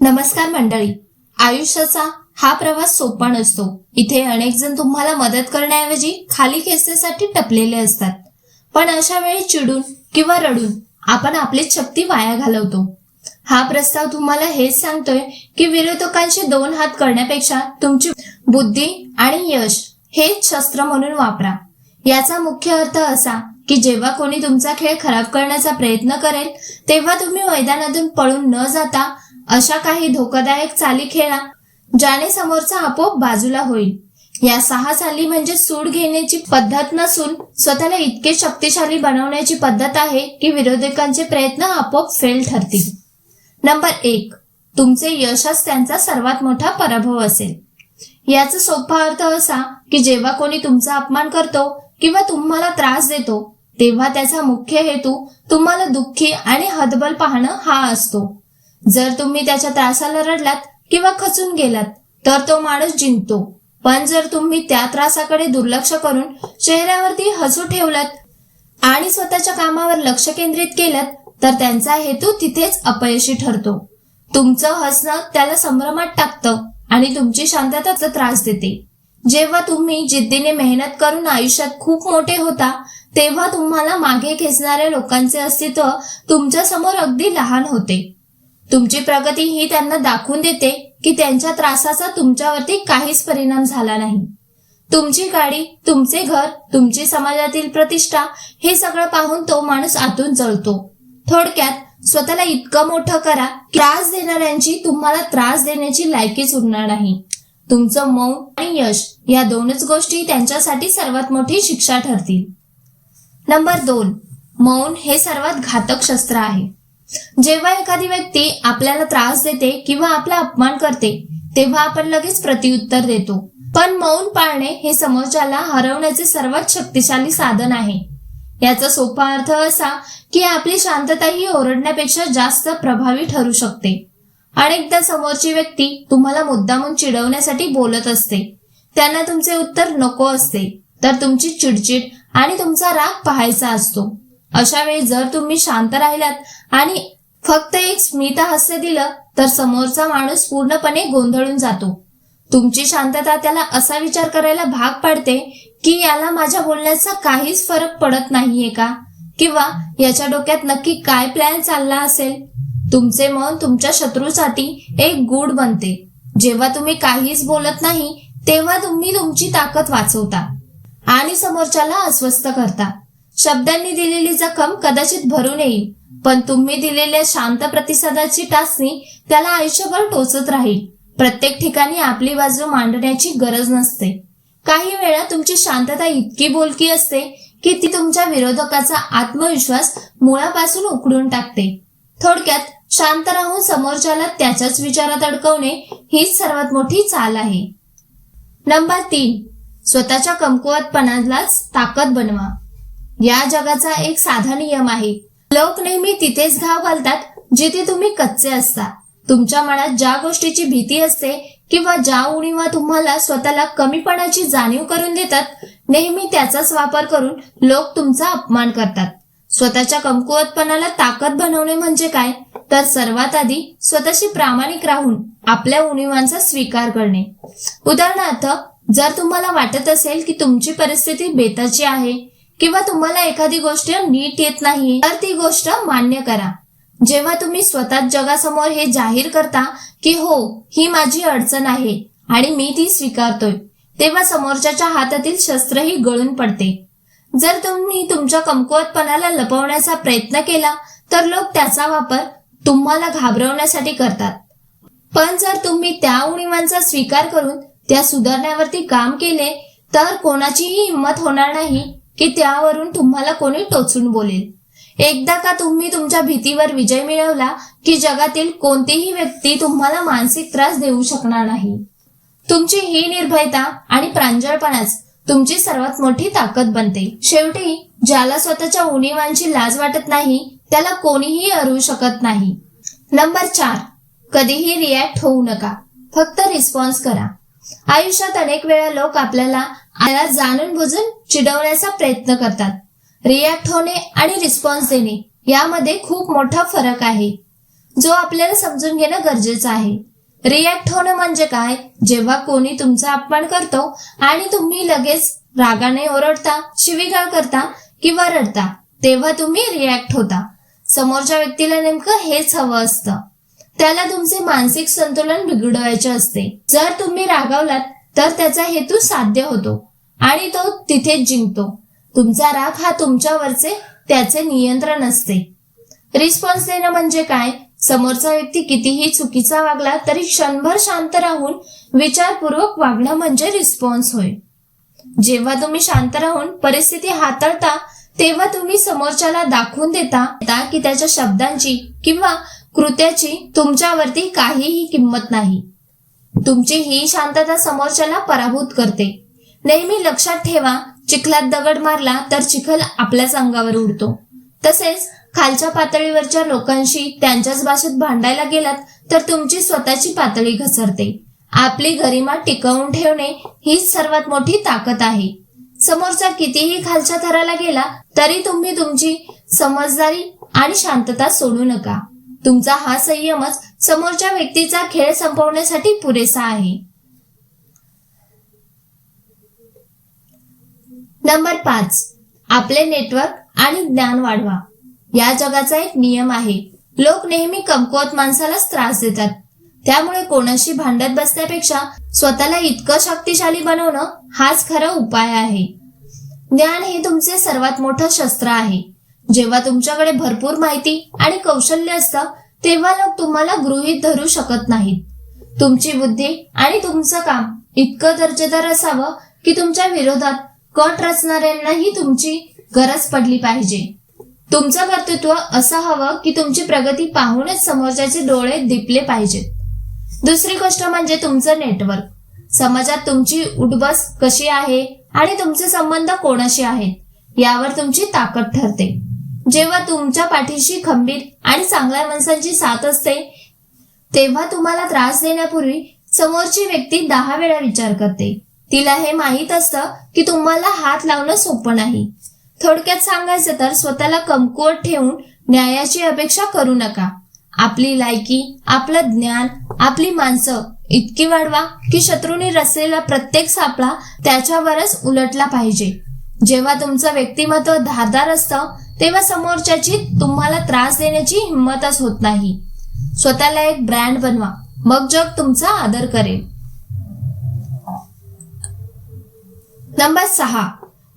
नमस्कार मंडळी. आयुष्याचा हा प्रवास सोपा नसतो. इथे अनेक जण तुम्हाला मदत करण्याऐवजी खाली खेचण्यासाठी टपलेले असतात. पण अशा वेळी चिडून किंवा रडून आपण आपलीच शक्ती वाया घालवतो. हा प्रस्ताव तुम्हाला हेच सांगतोय की विरोधकांचे दोन हात करण्यापेक्षा तुमची बुद्धी आणि यश हेच शस्त्र म्हणून वापरा. याचा मुख्य अर्थ असा की जेव्हा कोणी तुमचा खेळ खराब करण्याचा प्रयत्न करेल तेव्हा तुम्ही मैदानातून पळून न जाता अशा काही धोकादायक चाली खेळा ज्याने समोरचा आपोआप बाजूला होईल. या 6 चाली म्हणजे सूड घेण्याची पद्धत नसून स्वतःला इतके शक्तिशाली बनवण्याची पद्धत आहे की विरोधकांचे प्रयत्न आपोआप फेल ठरतील. नंबर 1, तुमचे यशच त्यांचा सर्वात मोठा पराभव असेल. याचा सोपा अर्थ असा की जेव्हा कोणी तुमचा अपमान करतो किंवा तुम्हाला त्रास देतो तेव्हा त्याचा मुख्य हेतू तुम्हाला दुःखी आणि हतबल पाहणं हा असतो. जर तुम्ही त्याच्या त्रासाला रडलात किंवा खचून गेलात तर तो माणूस जिंकतो. पण जर तुम्ही त्या त्रासाकडे दुर्लक्ष करून चेहऱ्यावरती हसू ठेवलात आणि स्वतःच्या कामावर लक्ष केंद्रित केलं तर त्यांचा हेतू तिथेच अपयशी ठरतो. तुमचं हसणं त्याला संभ्रमात टाकतं आणि तुमची शांतता त्रास देते. जेव्हा तुम्ही जिद्दीने मेहनत करून आयुष्यात खूप मोठे होता तेव्हा तुम्हाला मागे खेचणाऱ्या लोकांचे अस्तित्व तुमच्या समोर अगदी लहान होते. तुमची प्रगती ही त्यांना दाखवून देते की त्यांच्या त्रासाचा तुमच्यावरती काहीच परिणाम झाला नाही. तुमची गाडी, तुमचे घर, तुमची समाजातील प्रतिष्ठा हे सगळं पाहून तो माणूस आतून जळतो. थोडक्यात स्वतःला इतकं मोठं करा की त्रास देणाऱ्यांची तुम्हाला त्रास देण्याची लायकीच उरणार नाही. तुमचं मौन आणि यश या दोनच गोष्टी त्यांच्यासाठी सर्वात मोठी शिक्षा ठरतील. नंबर 2, मौन हे सर्वात घातक शस्त्र आहे. जेव्हा एखादी व्यक्ती आपल्याला त्रास देते किंवा आपला अपमान करते तेव्हा आपण लगेच प्रत्युत्तर देतो. पण मौन पाळणे हे समोरच्याला हरवण्याचे सर्वात शक्तिशाली साधन आहे. याचा सोपा अर्थ असा की आपली शांतता ही ओरडण्यापेक्षा जास्त प्रभावी ठरू शकते. अनेकदा समोरची व्यक्ती तुम्हाला मुद्दामून चिडवण्यासाठी बोलत असते. त्यांना तुमचे उत्तर नको असते तर तुमची चिडचिड आणि तुमचा राग पाहायचा असतो. अशा वेळी जर तुम्ही शांत राहिलात आणि फक्त एक स्मित हास्य दिलं तर समोरचा माणूस पूर्णपणे गोंधळून जातो. तुमची शांतता त्याला असा विचार करायला भाग पाडते की याला माझ्या बोलण्याचा काहीच फरक पडत नाहीये का, किंवा याच्या डोक्यात नक्की काय प्लॅन चालला असेल. तुमचे मन तुमच्या शत्रूसाठी एक गूढ बनते. जेव्हा तुम्ही काहीच बोलत नाही तेव्हा तुम्ही तुमची ताकद वाचवता आणि समोरच्याला अस्वस्थ करता. शब्दांनी दिलेली जखम कदाचित भरून येईल पण तुम्ही दिलेल्या शांत प्रतिसादाची टाचणी त्याला आयुष्यभर टोचत राहील. प्रत्येक ठिकाणी आपली बाजू मांडण्याची गरज नसते. काही वेळा तुमची शांतता इतकी बोलकी असते की ती तुमच्या विरोधकाचा आत्मविश्वास मुळापासून उखडून टाकते. थोडक्यात शांत राहून समोरच्याला त्याच्याच विचारात अडकवणे हीच सर्वात मोठी चाल आहे. नंबर 3, स्वतःच्या कमकुवतपणालाच ताकद बनवा. या जगाचा एक साधा नियम आहे. लोक नेहमी तिथेच घाव घालतात जिथे तुम्ही कच्चे असता. तुमच्या मनात ज्या गोष्टीची भीती असते किंवा ज्या उणीवा तुम्हाला स्वतःला कमीपणाची जाणीव करून देतात नेहमी त्याचाच वापर करून लोक तुमचा अपमान करतात. स्वतःच्या कमकुवतपणाला ताकद बनवणे म्हणजे काय तर सर्वात आधी स्वतःशी प्रामाणिक राहून आपल्या उणीवांचा स्वीकार करणे. उदाहरणार्थ, जर तुम्हाला वाटत असेल की तुमची परिस्थिती बेताची आहे किंवा तुम्हाला एखादी गोष्ट नीट येत नाही तर ती गोष्ट मान्य करा. जेव्हा तुम्ही स्वतःच जगासमोर हे जाहीर करता की हो, ही माझी अडचण आहे आणि मी ती स्वीकारतोय तेव्हा समोरच्याच्या हातातील शस्त्रही गळून पडते. जर तुम्ही तुमच्या कमकुवतपणाला लपवण्याचा प्रयत्न केला तर लोक त्याचा वापर तुम्हाला घाबरवण्यासाठी करतात. पण जर तुम्ही त्या उणीवांचा स्वीकार करून त्या सुधारण्यावरती काम केले तर कोणाचीही हिंमत होणार नाही की त्यावरून तुम्हाला कोणी टोचून बोलेल. एकदा का तुम्ही तुमच्या भीतीवर विजय मिळवला की जगातील कोणतीही व्यक्ती तुम्हाला मानसिक त्रास देऊ शकणार नाही. तुमची ही निर्भयता आणि प्रांजळपणाच तुमची सर्वात मोठी ताकद बनते. शेवटी ज्याला स्वतःच्या उणीवांची लाज वाटत नाही त्याला कोणीही अडवू शकत नाही. नंबर 4, कधीही रिॲक्ट होऊ नका, फक्त रिस्पॉन्स करा. आयुष्यात अनेक वेळा लोक आपल्याला जाणून बुजून चिडवण्याचा प्रयत्न करतात. रिॲक्ट होणे आणि रिस्पॉन्स देणे यामध्ये खूप मोठा फरक आहे. जो आपल्याला समजून घेणं गरजेचं आहे. रिॲक्ट होणं म्हणजे काय? जेव्हा कोणी तुमचा अपमान करतो आणि तुम्ही लगेच रागाने ओरडता, शिवीगाळ करता किंवा रडता, तेव्हा तुम्ही रिॲक्ट होता. समोरच्या व्यक्तीला नेमकं हेच हवं असतं. त्याला तुमचे मानसिक संतुलन बिघडवायचे असते. जर तुम्ही रागावलात तर त्याचा हेतू साध्य होतो आणि तो तिथेच जिंकतो. तुमचा राग हा तुमच्यावरचे त्याचे नियंत्रण असते. रिस्पॉन्स देणं म्हणजे काय? समोरचा व्यक्ती कितीही चुकीचा वागला तरी क्षणभर शांत राहून विचारपूर्वक वागणं म्हणजे रिस्पॉन्स होय. जेव्हा तुम्ही शांत राहून परिस्थिती हाताळता तेव्हा तुम्ही समोरच्याला दाखवून देता की त्याच्या शब्दांची किंवा कृत्याची तुमच्यावरती काहीही किंमत नाही. तुमची ही शांतता समोरच्याला पराभूत करते. नेहमी लक्षात ठेवा, चिखलात दगड मारला तर चिखल आपल्याच अंगावर उडतो. तसेच खालच्या पातळीवरच्या लोकांशी त्यांच्याच भाषेत भांडायला गेलात तर तुमची स्वतःची पातळी घसरते. आपली गरिमा टिकवून ठेवणे हीच सर्वात मोठी ताकद आहे. समोरचा कितीही खालच्या थराला गेला तरी तुम्ही तुमची समजदारी आणि शांतता सोडू नका. तुमचा हा संयमच समोरच्या व्यक्तीचा खेळ संपवण्यासाठी पुरेसा आहे. नंबर 5, आपले नेटवर्क आणि ज्ञान वाढवा. या जगाचा एक नियम आहे, लोक नेहमी कमकुवत माणसालाच त्रास देतात. त्यामुळे कोणाशी भांडत बसण्यापेक्षा स्वतःला इतकं शक्तिशाली बनवणं हाच खरा उपाय आहे. ज्ञान हे तुमचे सर्वात मोठं शस्त्र आहे. जेव्हा तुमच्याकडे भरपूर माहिती आणि कौशल्य असतं तेव्हा लोक तुम्हाला गृहीत धरू शकत नाहीत. तुमची बुद्धी आणि तुमचं काम इतकं दर्जेदार असावं की तुमच्या विरोधात कट रचणाऱ्यांनाही तुमची गरज पडली पाहिजे. तुमचं कर्तृत्व असं हवं की तुमची प्रगती पाहूनच समोरच्याचे डोळे दिपले पाहिजेत. दुसरी गोष्ट म्हणजे तुमचं नेटवर्क. समाजात तुमची उठबस कशी आहे आणि तुमचे संबंध कोणाशी आहेत यावर तुमची ताकद ठरते. जेव्हा तुमच्या पाठीशी खंबीर आणि चांगल्या माणसांची साथ असते तेव्हा तुम्हाला त्रास देण्यापूर्वी समोरची व्यक्ती 10 वेळा विचार करते. तिला हे माहीत असतं की तुम्हाला हात लावणं सोपं नाही. थोडक्यात सांगायचं तर स्वतःला कमकुवत ठेवून न्यायाची अपेक्षा करू नका. आपली लायकी, आपलं ज्ञान, आपली माणसं इतकी वाढवा की शत्रूने रचलेला प्रत्येक सापळा त्याच्यावरच उलटला पाहिजे. जेव्हा तुमचं व्यक्तिमत्व धारदार असतं तेव्हा समोरच्याची तुम्हाला त्रास देण्याची हिंमतच होत नाही. स्वतःला एक ब्रँड बनवा, मग जग तुमचा आदर करेल. नंबर 6,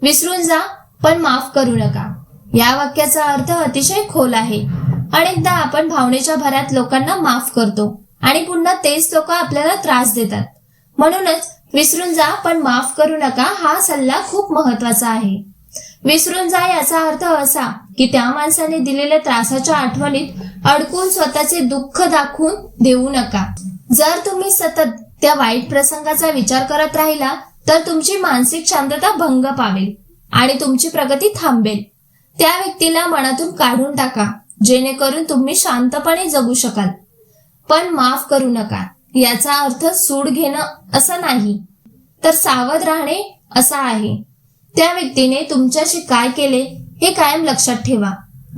विसरून जा पण माफ करू नका. या वाक्याचा अर्थ अतिशय खोल आहे. अनेकदा आपण भावनेच्या भरात लोकांना माफ करतो आणि पुन्हा तेच लोक आपल्याला त्रास देतात. म्हणूनच विसरून जा पण माफ करू नका हा सल्ला खूप महत्वाचा आहे. विसरून जा याचा अर्थ असा की त्या माणसाने दिलेल्या त्रासाच्या आठवणीत अडकून स्वतःचे दुःख दाखवून देऊ नका. जर तुम्ही सतत त्या वाईट प्रसंगाचा विचार करत राहिला तर तुमची मानसिक शांतता भंग पावेल आणि तुमची प्रगती थांबेल. त्या व्यक्तीला मनातून काढून टाका जेणेकरून तुम्ही शांतपणे जगू शकाल. पण माफ करू नका याचा अर्थ सूड घेणं असं नाही, तर सावध राहणे असा आहे. त्या व्यक्तीने तुमच्याशी काय केले हे कायम लक्षात ठेवा.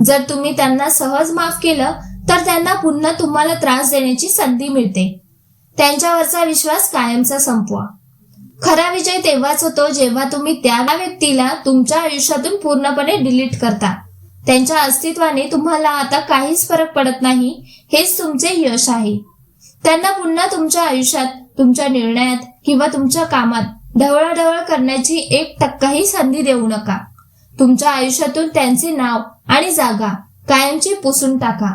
जर तुम्ही त्यांना सहज माफ केलं तर त्यांना पुन्हा तुम्हाला त्रास देण्याची संधी मिळते. त्यांच्यावरचा विश्वास कायमचा संपवा. खरा विजय तेव्हाच होतो जेव्हा तुम्ही त्या व्यक्तीला तुमच्या आयुष्यातून पूर्णपणे डिलीट करता. त्यांच्या अस्तित्वाने तुम्हाला आता काहीच फरक पडत नाही, हेच तुमचे यश आहे. त्यांना पुन्हा तुमच्या आयुष्यात, तुमच्या निर्णयात किंवा तुमच्या कामात ढवळाढवळ करण्याची 1% संधी देऊ नका. तुमच्या आयुष्यातून त्यांचे नाव आणि जागा कायमची पुसून टाका.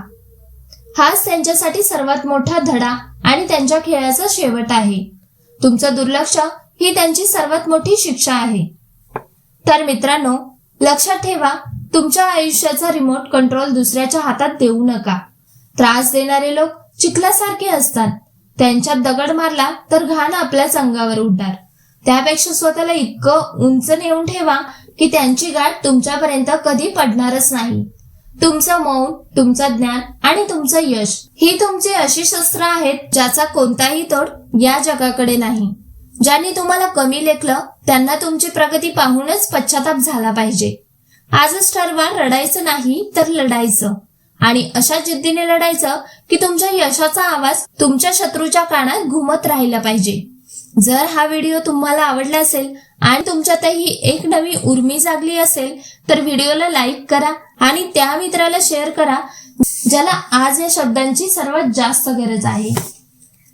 हाच त्यांच्यासाठी सर्वात मोठा धडा आणि त्यांच्या खेळाचा शेवट आहे. तुमचं दुर्लक्ष ही त्यांची सर्वात मोठी शिक्षा आहे. तर मित्रांनो, लक्षात ठेवा, तुमच्या आयुष्याचा रिमोट कंट्रोल दुसऱ्याच्या हातात देऊ नका. त्रास देणारे लोक चिखलासारखे असतात. त्यांच्यात दगड मारला तर घाण आपल्याच अंगावर उडणार. त्यापेक्षा स्वतःला इतकं उंच नेऊन ठेवा की त्यांची गाठ तुमच्यापर्यंत कधी पडणारच नाही. तुमचं मौन, तुमचं ज्ञान आणि तुमचं यश ही तुमची अशी शस्त्र आहेत ज्याचा कोणताही तोड या जगाकडे नाही. ज्यांनी तुम्हाला कमी लेखलं त्यांना तुमची प्रगती पाहूनच पश्चाताप झाला पाहिजे. आजच ठरवा, रडायचं नाही तर लढायचं. आणि अशा जिद्दीने लढायचं की तुमच्या यशाचा आवाज तुमच्या शत्रूच्या कानात घुमत राहिला पाहिजे. जर हा व्हिडिओ तुम्हाला आवडला असेल आणि तुमच्यातही एक नवी उर्मी जागली असेल तर व्हिडिओला लाईक करा आणि त्या मित्राला शेअर करा ज्याला आज या शब्दांची सर्वात जास्त गरज आहे.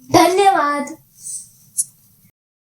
धन्यवाद.